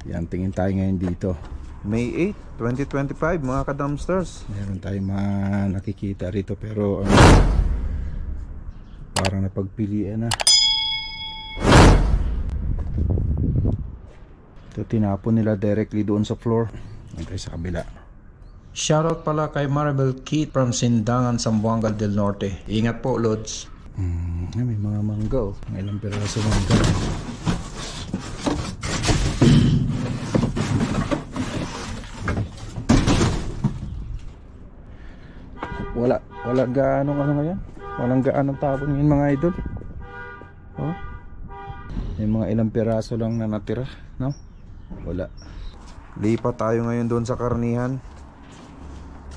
Yan, tingin tayo ngayon dito. May 8, 2025 mga ka-dumpsters. Meron tayong mga nakikita rito pero parang napagpilian na. Ito tinapon nila directly doon sa floor. Ito sa kabila. Shoutout pala kay Maribel Keith from Sindangan, Zamboanga del Norte. Ingat po, Lods. May mga mangga, oh. May ilang piraso mangga. Wala gaanong ano ngayon. Walang gaanong tapon ngayon mga idol. Oh. May mga ilang piraso lang na natira, no? Wala. Lipat tayo ngayon doon sa karnihan.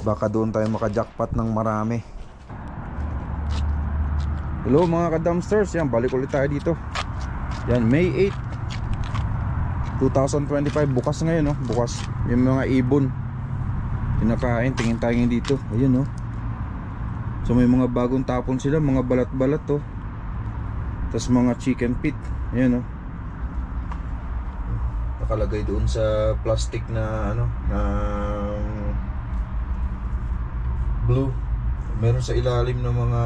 Baka doon tayo maka-jackpot ng marami. Hello mga ka-dumpsters. Yan, balik ulit tayo dito. Yan, May 8 2025. Bukas ngayon, no? Bukas. Yung mga ibon kinakain, tingin tayo ngayon dito. Ayun, no? So may mga bagong tapon sila, mga balat-balat, to. Tapos mga chicken feet. Ayan, no? Nakalagay doon sa plastic na ano, na blue. Meron sa ilalim ng mga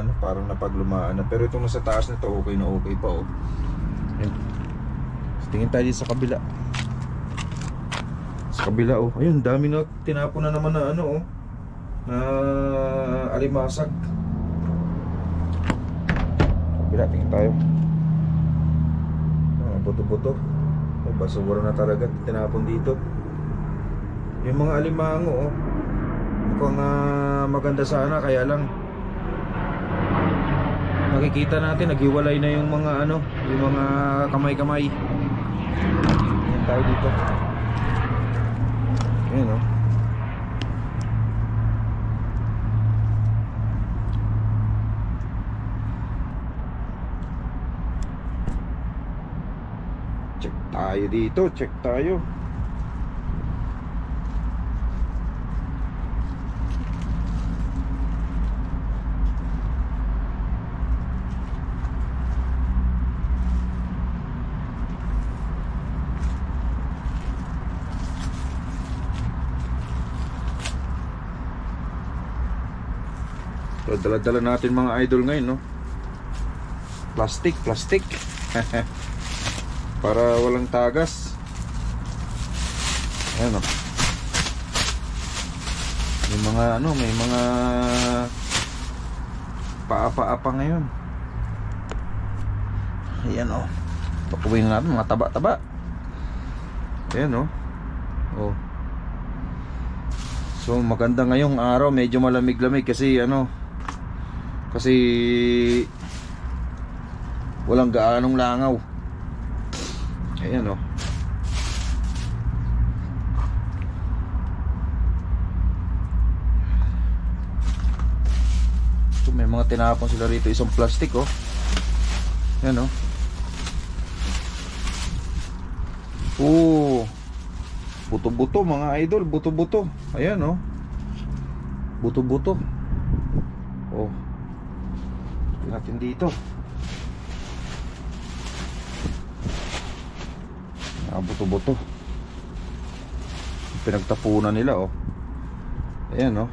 ano, parang napaglumaan na. Pero itong nasa taas nito okay na okay pa, oh. Ayan. So, tingin tayo dito sa kabila. Sa kabila, oh. Ayun, dami na tinapon na naman na ano, oh, na alimasag. Kabila, tingin tayo. Buto-buto. Basura na talaga tinapon dito. Yung mga alimango, oh, mukhang maganda sana, kaya lang makikita natin naghiwalay na yung mga ano, yung mga kamay-kamay. Yan tayo dito. Ayan, oh. Check tayo dito, check tayo. So, dala-dala natin mga idol ngayon, no? Plastic para walang tagas. Ayan, oh. May mga ano, may mga paapa-apa ngayon. Ayan, oh. Pakuwin natin mga taba-taba. Ayan, oh. Oh. So maganda ngayong araw, medyo malamig-lamig kasi ano, kasi walang gaanong langaw. Ayan, oh. So may mga tinapon sila rito, isang plastic, oh. Ayan, oh. Oh, buto-buto mga idol, buto-buto. Ayan, oh. Buto-buto. Oh. Tingnan natin dito. Buto-buto. Pinagtapunan nila, oh. Ayan, oh.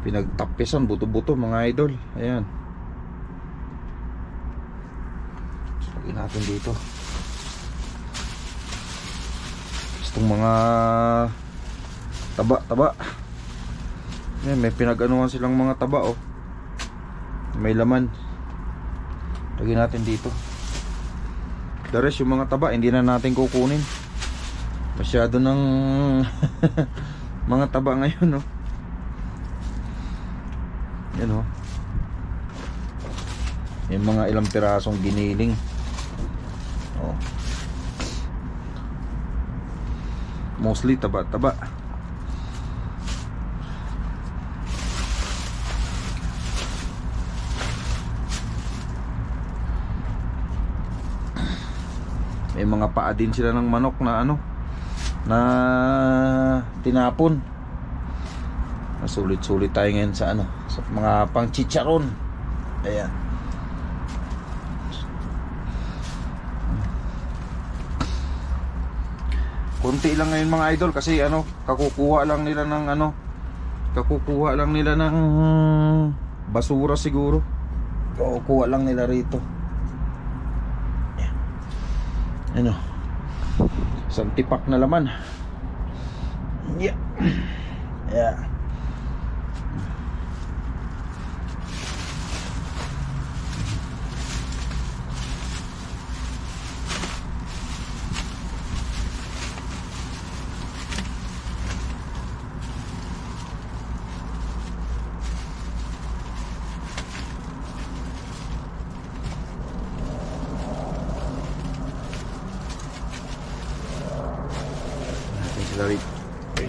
Pinagtapisan, buto-buto mga idol. Ayan. Lagyan natin dito. Itong mga taba-taba. Ayan, may pinag-anuhan silang mga taba, oh. May laman. Lagyan natin dito. The rest, yung mga taba, hindi na natin kukunin. Masyado ng mga taba ngayon, no? Yan, oh. Yung mga ilang pirasong giniling. Oh. Mostly taba-taba. May mga paa din sila ng manok na ano, na tinapon. Sulit-sulit tayo ngayon sa ano, sa mga pang chicharon. Ayan. Kunti lang ngayon mga idol kasi ano, kakukuha lang nila ng basura siguro. Kukuha lang nila rito. Ano? Isang tipak na laman. Yeah. Yeah. Sila rito. Okay.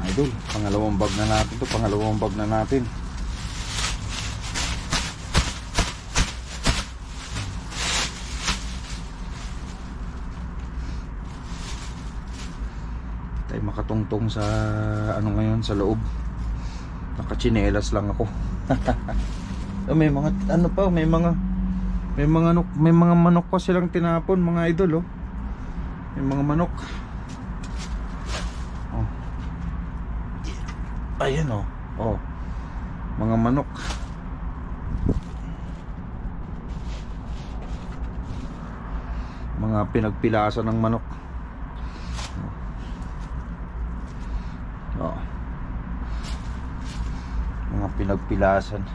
Idol, pangalawang bag na natin. Tayo makatungtong sa ano ngayon sa loob. Nakachinelas lang ako. May mga ano pa, may mga manok pa silang tinapon mga idol, oh. May mga manok. Ayan, oh. Oh. Mga manok. Mga pinagpilasan ng manok. Oh. Mga pinagpilasan.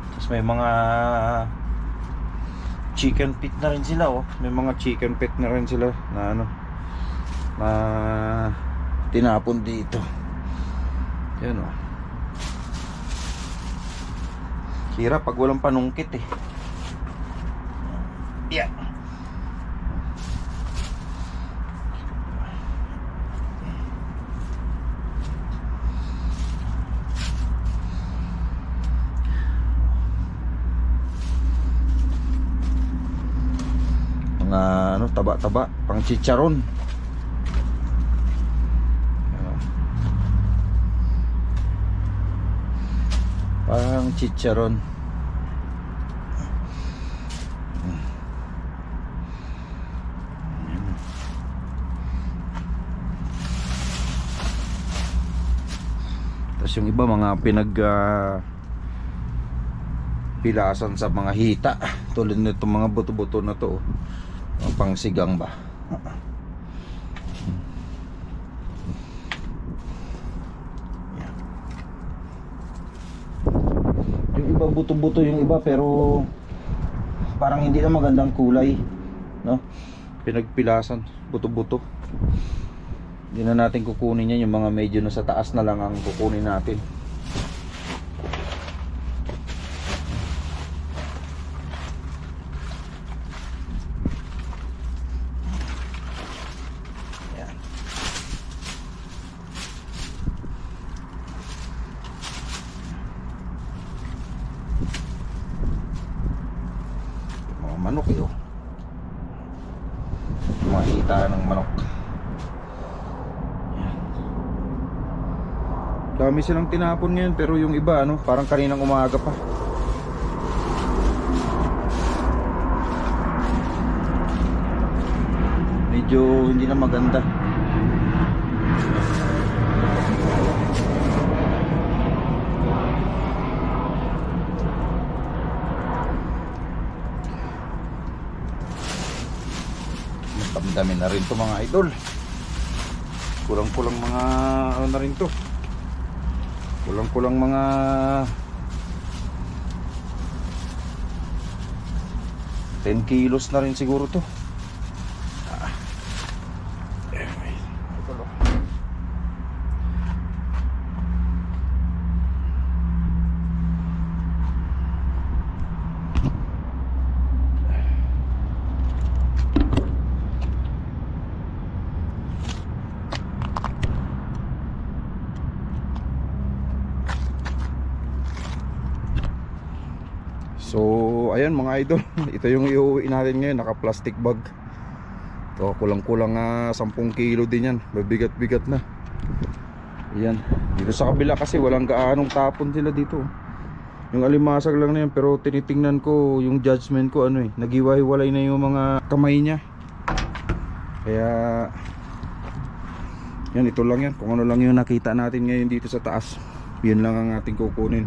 Tapos may mga chicken pit na rin sila, oh. May mga chicken pit na rin sila na ano, na tinapon dito. Yan, oh. Hirap pag walang panungkit, eh. Yeah. Mga ano, taba-taba, pang chicharon. Parang chicharon. Tapos yung iba mga pilasan sa mga hita, tulad nito mga buto-buto na to, pang sigang ba. Iba buto-buto yung iba pero parang hindi na magandang kulay, no? Pinagpilasan, buto-buto. Hindi na natin kukunin yan, yung mga medyo nasa taas na lang ang kukunin natin. Manok, eh, oh. Mga hita ng manok. Yan. Dami silang tinapon ngayon pero yung iba ano, parang kaninang umaga pa. Medyo hindi na maganda. Dami na rin to mga idol. Kulang-kulang mga ano na rin to. Kulang-kulang mga 10 kilos na rin siguro to. So ayan mga idol, ito yung iuwi natin ngayon, naka plastic bag. So kulang-kulang 10 kilo din yan, mabigat-bigat na. Ayan, dito sa kabila kasi walang gaanong tapon sila dito. Yung alimasag lang na yan, pero tinitingnan ko yung judgment ko naghiwa-hiwalay na yung mga kamay niya. Kaya yan, ito lang yan, kung ano lang yung nakita natin ngayon dito sa taas, yun lang ang ating kukunin.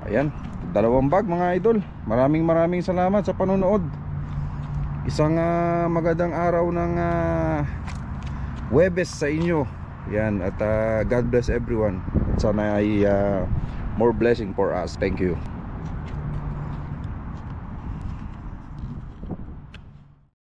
Ayan, 2 bag mga idol. Maraming salamat sa panonood. Isang magandang araw ng Huwebes sa inyo. Yan, at God bless everyone. At sana ay more blessing for us. Thank you.